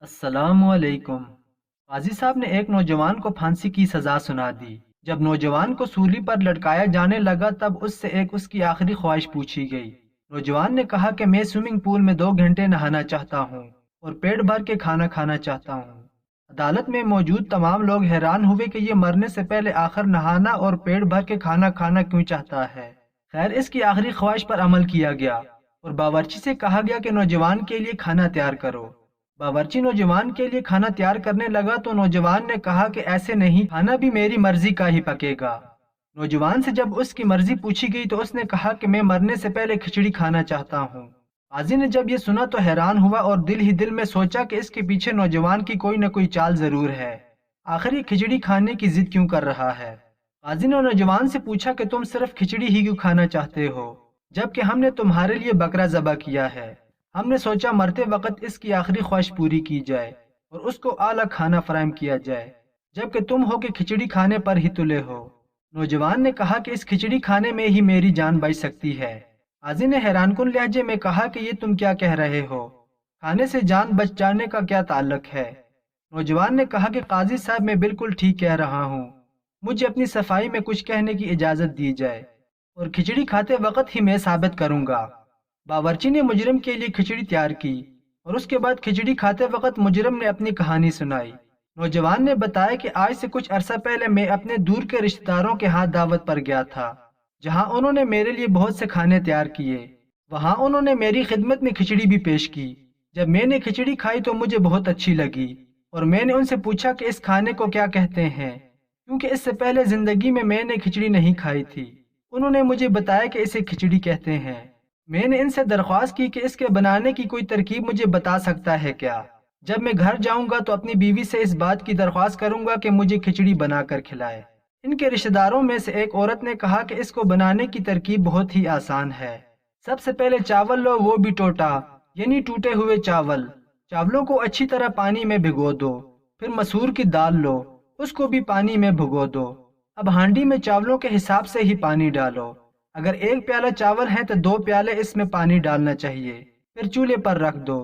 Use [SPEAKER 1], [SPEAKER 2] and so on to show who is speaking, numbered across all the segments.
[SPEAKER 1] अस्सलाम वालेकुम। काजी साहब ने एक नौजवान को फांसी की सजा सुना दी। जब नौजवान को सूली पर लटकाया जाने लगा तब उससे उसकी आखिरी ख्वाहिश पूछी गई। नौजवान ने कहा कि मैं स्विमिंग पूल में 2 घंटे नहाना चाहता हूँ और पेट भर के खाना खाना चाहता हूँ। अदालत में मौजूद तमाम लोग हैरान हुए कि ये मरने से पहले आखिर नहाना और पेट भर के खाना खाना क्यों चाहता है। खैर, इसकी आखिरी ख्वाहिश पर अमल किया गया और बावर्ची से कहा गया कि नौजवान के लिए खाना तैयार करो। बावर्ची नौजवान के लिए खाना तैयार करने लगा तो नौजवान ने कहा कि ऐसे नहीं, खाना भी मेरी मर्जी का ही पकेगा। नौजवान से जब उसकी मर्जी पूछी गई तो उसने कहा कि मैं मरने से पहले खिचड़ी खाना चाहता हूँ। काजी ने जब ये सुना तो हैरान हुआ और दिल ही दिल में सोचा कि इसके पीछे नौजवान की कोई न कोई चाल जरूर है। आखिर ये खिचड़ी खाने की जिद क्यों कर रहा है। काजी ने नौजवान से पूछा कि तुम सिर्फ खिचड़ी ही क्यों खाना चाहते हो, जबकि हमने तुम्हारे लिए बकरा ज़बह किया है। हमने सोचा मरते वक्त इसकी आखिरी ख्वाहिश पूरी की जाए और उसको आला खाना फराहम किया जाए, जबकि तुम हो कि खिचड़ी खाने पर ही तुले हो। नौजवान ने कहा कि इस खिचड़ी खाने में ही मेरी जान बच सकती है। काजी ने हैरानकुन लहजे में कहा कि ये तुम क्या कह रहे हो, खाने से जान बच जाने का क्या ताल्लुक है। नौजवान ने कहा कि काजी साहब, मैं बिल्कुल ठीक कह रहा हूँ, मुझे अपनी सफाई में कुछ कहने की इजाज़त दी जाए और खिचड़ी खाते वक्त ही मैं साबित करूँगा। बावर्ची ने मुजरिम के लिए खिचड़ी तैयार की और उसके बाद खिचड़ी खाते वक्त मुजरिम ने अपनी कहानी सुनाई। नौजवान ने बताया कि आज से कुछ अरसा पहले मैं अपने दूर के रिश्तेदारों के हाथ दावत पर गया था, जहां उन्होंने मेरे लिए बहुत से खाने तैयार किए। वहां उन्होंने मेरी खिदमत में खिचड़ी भी पेश की। जब मैंने खिचड़ी खाई तो मुझे बहुत अच्छी लगी और मैंने उनसे पूछा कि इस खाने को क्या कहते हैं, क्योंकि इससे पहले जिंदगी में मैंने खिचड़ी नहीं खाई थी। उन्होंने मुझे बताया कि इसे खिचड़ी कहते हैं। मैंने इनसे दरख्वास्त की कि इसके बनाने की कोई तरकीब मुझे बता सकता है क्या। जब मैं घर जाऊंगा तो अपनी बीवी से इस बात की दरख्वास्त करूंगा कि मुझे खिचड़ी बनाकर खिलाए। इनके रिश्तेदारों में से एक औरत ने कहा कि इसको बनाने की तरकीब बहुत ही आसान है। सबसे पहले चावल लो, वो भी टोटा यानी टूटे हुए चावल। चावलों को अच्छी तरह पानी में भिगो दो। फिर मसूर की दाल लो, उसको भी पानी में भिगो दो। अब हांडी में चावलों के हिसाब से ही पानी डालो। अगर 1 प्याला चावल है तो 2 प्याले इसमें पानी डालना चाहिए। फिर चूल्हे पर रख दो।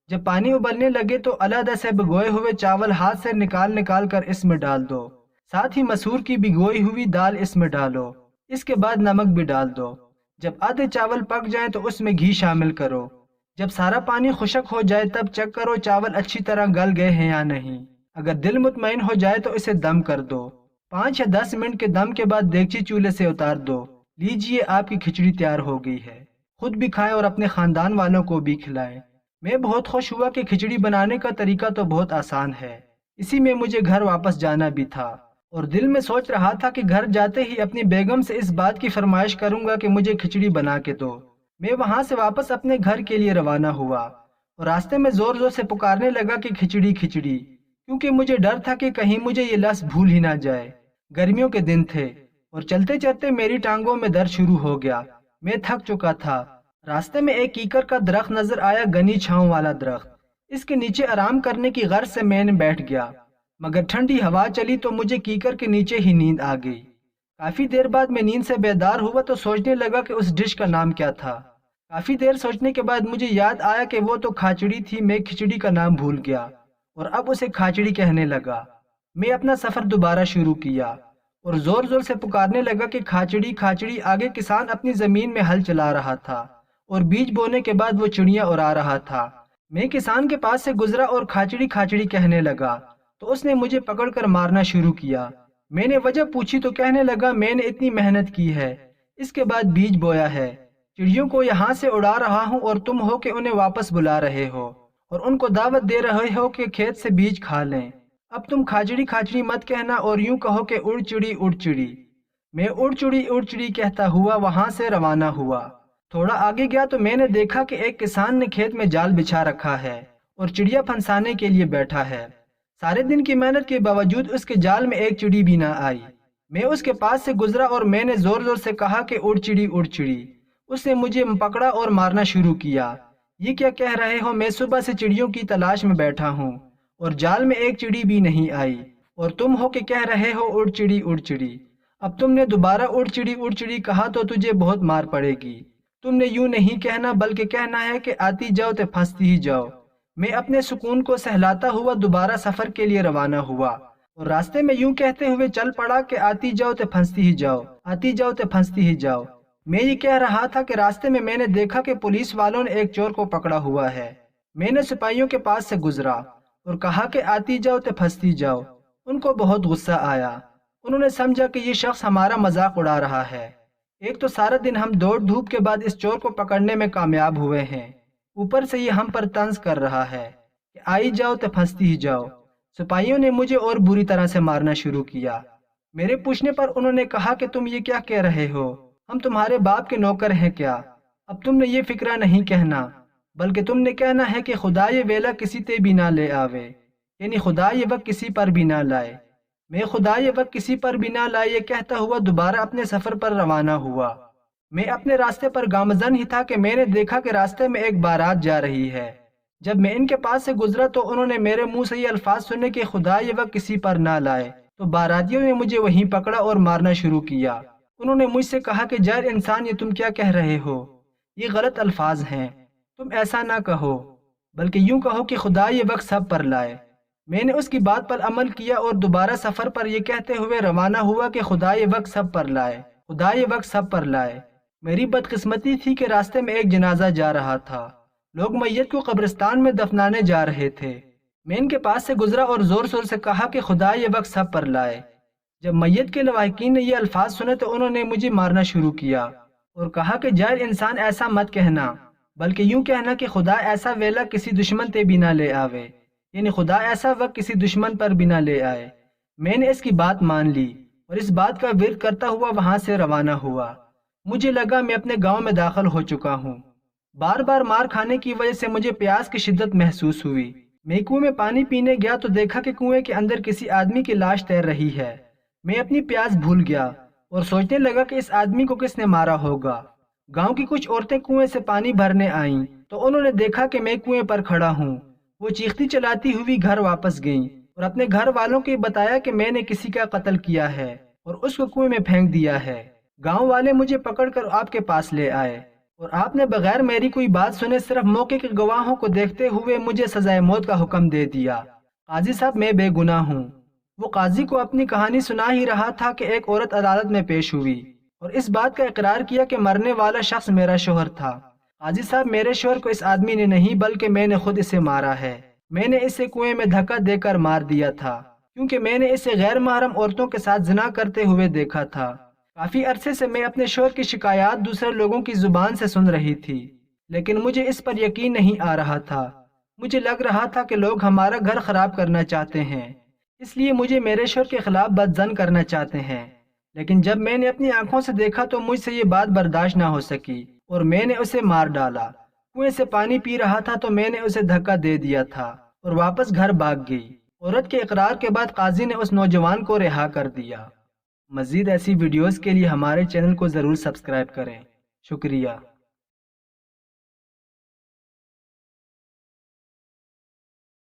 [SPEAKER 1] जब पानी उबलने लगे तो अलग से भिगोए हुए चावल हाथ से निकाल निकाल कर इसमें डाल दो। साथ ही मसूर की भिगोई हुई दाल इसमें डालो। इसके बाद नमक भी डाल दो। जब आधे चावल पक जाएं तो उसमें घी शामिल करो। जब सारा पानी खुश्क हो जाए तब चेक करो चावल अच्छी तरह गल गए हैं या नहीं। अगर दिल मुतमईन हो जाए तो इसे दम कर दो। 5 या 10 मिनट के दम के बाद देगची चूल्हे से उतार दो। लीजिए, आपकी खिचड़ी तैयार हो गई है। खुद भी खाएं और अपने खानदान वालों को भी खिलाएं। मैं बहुत खुश हुआ कि खिचड़ी बनाने का तरीका तो बहुत आसान है। इसी में मुझे घर वापस जाना भी था और दिल में सोच रहा था कि घर जाते ही अपनी बेगम से इस बात की फरमाइश करूंगा कि मुझे खिचड़ी बना के दो। मैं वहां से वापस अपने घर के लिए रवाना हुआ और रास्ते में जोर जोर से पुकारने लगा कि खिचड़ी खिचड़ी, क्योंकि मुझे डर था कि कहीं मुझे ये लफ्ज़ भूल ही ना जाए। गर्मियों के दिन थे और चलते चलते मेरी टांगों में दर्द शुरू हो गया। मैं थक चुका था। रास्ते में एक कीकर का दरख्त नजर आया, घनी छांव वाला दरख्त। इसके नीचे आराम करने की गर्ज से मैंने बैठ गया, मगर ठंडी हवा चली तो मुझे कीकर के नीचे ही नींद आ गई। काफी देर बाद मैं नींद से बेदार हुआ तो सोचने लगा कि उस डिश का नाम क्या था। काफी देर सोचने के बाद मुझे याद आया कि वो तो खाचड़ी थी। मैं खिचड़ी का नाम भूल गया और अब उसे खाचड़ी कहने लगा। मैं अपना सफर दोबारा शुरू किया और जोर जोर से पुकारने लगा कि खाचड़ी खाचड़ी। आगे किसान अपनी जमीन में हल चला रहा था और बीज बोने के बाद वो चिड़िया उड़ा रहा था। मैं किसान के पास से गुजरा और खाचड़ी खाचड़ी कहने लगा तो उसने मुझे पकड़कर मारना शुरू किया। मैंने वजह पूछी तो कहने लगा, मैंने इतनी मेहनत की है, इसके बाद बीज बोया है, चिड़ियों को यहाँ से उड़ा रहा हूँ और तुम हो कि उन्हें वापस बुला रहे हो और उनको दावत दे रहे हो कि खेत से बीज खा लें। अब तुम खाचड़ी खाचड़ी मत कहना और यूं कहो कि उड़ चिड़ी उड़ चिड़ी। मैं उड़ चिड़ी कहता हुआ वहां से रवाना हुआ। थोड़ा आगे गया तो मैंने देखा कि एक किसान ने खेत में जाल बिछा रखा है और चिड़िया फंसाने के लिए बैठा है। सारे दिन की मेहनत के बावजूद उसके जाल में एक चिड़ी भी ना आई। मैं उसके पास से गुजरा और मैंने जोर जोर से कहा कि उड़ चिड़ी उड़ चिड़ी। उसने मुझे पकड़ा और मारना शुरू किया। ये क्या कह रहे हो, मैं सुबह से चिड़ियों की तलाश में बैठा हूँ और जाल में एक चिड़ी भी नहीं आई और तुम हो कि कह रहे हो उड़ चिड़ी उड़ चिड़ी। अब तुमने दोबारा उड़ चिड़ी कहा तो तुझे बहुत मार पड़ेगी। तुमने यूं नहीं कहना बल्कि कहना है कि आती जाओ तो फंसती ही जाओ। میں اپنے سکون کو سہلاتا ہوا دوبارہ سفر کے لیے روانہ ہوا اور راستے میں یوں کہتے ہوئے چل پڑا کہ آتی جاؤ تے پھنستی ہی جاؤ، آتی جاؤ تے پھنستی ہی جاؤ۔ میں یہ کہہ رہا تھا کہ راستے میں نے دیکھا کہ پولیس والوں نے ایک چور کو پکڑا ہوا ہے۔ میں نے سپاہیوں کے پاس سے گزرا اور کہا کہ آتی جاؤ تے پھنستی جاؤ۔ ان کو بہت غصہ آیا، انہوں نے سمجھا کہ یہ شخص ہمارا مذاق اڑا رہا ہے۔ ایک تو سارا دن ہم دوڑ دھوپ کے بعد اس چور کو پکڑنے میں کامیاب ہوئے ہیں، اوپر سے یہ ہم پر طنز کر رہا ہے کہ آئی جاؤ تے پھنستی ہی جاؤ۔ سپاہیوں نے مجھے اور بری طرح سے مارنا شروع کیا۔ میرے پوچھنے پر انہوں نے کہا کہ تم یہ کیا کہہ رہے ہو؟ ہم تمہارے باپ کے نوکر ہیں کیا؟ اب تم نے یہ فکرہ نہیں کہنا، بلکہ تم نے کہنا ہے کہ خدا یہ ویلا کسی تے بھی نہ لے آوے، یعنی خدا یہ وقت کسی پر بھی نہ لائے۔ میں خدا یہ وقت کسی پر بھی نہ لائے یہ کہتا ہوا دوبارہ اپنے سفر پر روانہ ہوا۔ میں اپنے راستے پر گامزن ہی تھا کہ میں نے دیکھا کہ راستے میں ایک بارات جا رہی ہے۔ جب میں ان کے پاس سے گزرا تو انہوں نے میرے منہ سے یہ الفاظ سنے کہ خدا یہ وقت کسی پر نہ لائے، تو باراتیوں نے مجھے وہیں پکڑا اور مارنا شروع کیا۔ انہوں نے مجھ سے کہا کہ جاہل انسان، یہ تم کیا کہہ رہے ہو؟ یہ غلط الفاظ ہیں، تم ایسا نہ کہو، بلکہ یوں کہو کہ خدا یہ وقت سب پر لائے۔ میں نے اس کی بات پر عمل کیا اور دوبارہ سفر پر یہ کہتے ہوئے روانہ ہوا کہ خدا یہ وقت سب پر لائے، خدا یہ وقت سب پر لائے۔ میری بدقسمتی تھی کہ راستے میں ایک جنازہ جا رہا تھا، لوگ میت کو قبرستان میں دفنانے جا رہے تھے۔ میں ان کے پاس سے گزرا اور زور زور سے کہا کہ خدا یہ وقت سب پر لائے۔ جب میت کے لواحقین نے یہ الفاظ سنے تو انہوں نے مجھے مارنا شروع کیا اور کہا کہ جاہل انسان، ایسا مت کہنا، بلکہ یوں کہنا کہ خدا ایسا ویلا کسی دشمن تے بھی نہ لے آوے، یعنی خدا ایسا وقت کسی دشمن پر بھی نہ لے آئے۔ میں نے اس کی بات مان لی اور اس بات کا ورد کرتا ہوا وہاں سے روانہ ہوا۔ مجھے لگا میں اپنے گاؤں میں داخل ہو چکا ہوں۔ بار بار مار کھانے کی وجہ سے مجھے پیاس کی شدت محسوس ہوئی۔ میں کنویں میں پانی پینے گیا تو دیکھا کہ کنویں کے اندر کسی آدمی کی لاش تیر رہی ہے۔ میں اپنی پیاس بھول گیا اور سوچنے لگا کہ اس آدمی کو کس نے مارا ہوگا۔ گاؤں کی کچھ عورتیں کنویں سے پانی بھرنے آئیں تو انہوں نے دیکھا کہ میں کنویں پر کھڑا ہوں۔ وہ چیختی چلاتی ہوئی گھر واپس گئیں اور اپنے گھر والوں کو بتایا کہ میں نے کسی کا قتل کیا ہے اور اس کو کنویں میں پھینک دیا ہے۔ گاؤں والے مجھے پکڑ کر آپ کے پاس لے آئے اور آپ نے بغیر میری کوئی بات سنے صرف موقع کے گواہوں کو دیکھتے ہوئے مجھے سزائے موت کا حکم دے دیا۔ قاضی صاحب، میں بے گناہ ہوں۔ وہ قاضی کو اپنی کہانی سنا ہی رہا تھا کہ ایک عورت عدالت میں پیش ہوئی اور اس بات کا اقرار کیا کہ مرنے والا شخص میرا شوہر تھا۔ قاضی صاحب، میرے شوہر کو اس آدمی نے نہیں بلکہ میں نے خود اسے مارا ہے۔ میں نے اسے کنویں میں دھکا دے کر مار دیا تھا کیونکہ میں نے اسے غیر محرم عورتوں کے ساتھ زنا کرتے ہوئے دیکھا تھا۔ کافی عرصے سے میں اپنے شوہر کی شکایات دوسرے لوگوں کی زبان سے سن رہی تھی، لیکن مجھے اس پر یقین نہیں آ رہا تھا۔ مجھے لگ رہا تھا کہ لوگ ہمارا گھر خراب کرنا چاہتے ہیں، اس لیے مجھے میرے شوہر کے خلاف بدظن کرنا چاہتے ہیں۔ لیکن جب میں نے اپنی آنکھوں سے دیکھا تو مجھ سے یہ بات برداشت نہ ہو سکی اور میں نے اسے مار ڈالا۔ کنویں سے پانی پی رہا تھا تو میں نے اسے دھکا دے دیا تھا اور واپس گھر بھاگ گئی۔ عورت کے اقرار کے بعد قاضی نے اس نوجوان کو رہا کر دیا۔ مزید ایسی ویڈیوز کے لیے ہمارے چینل کو ضرور سبسکرائب کریں۔ شکریہ۔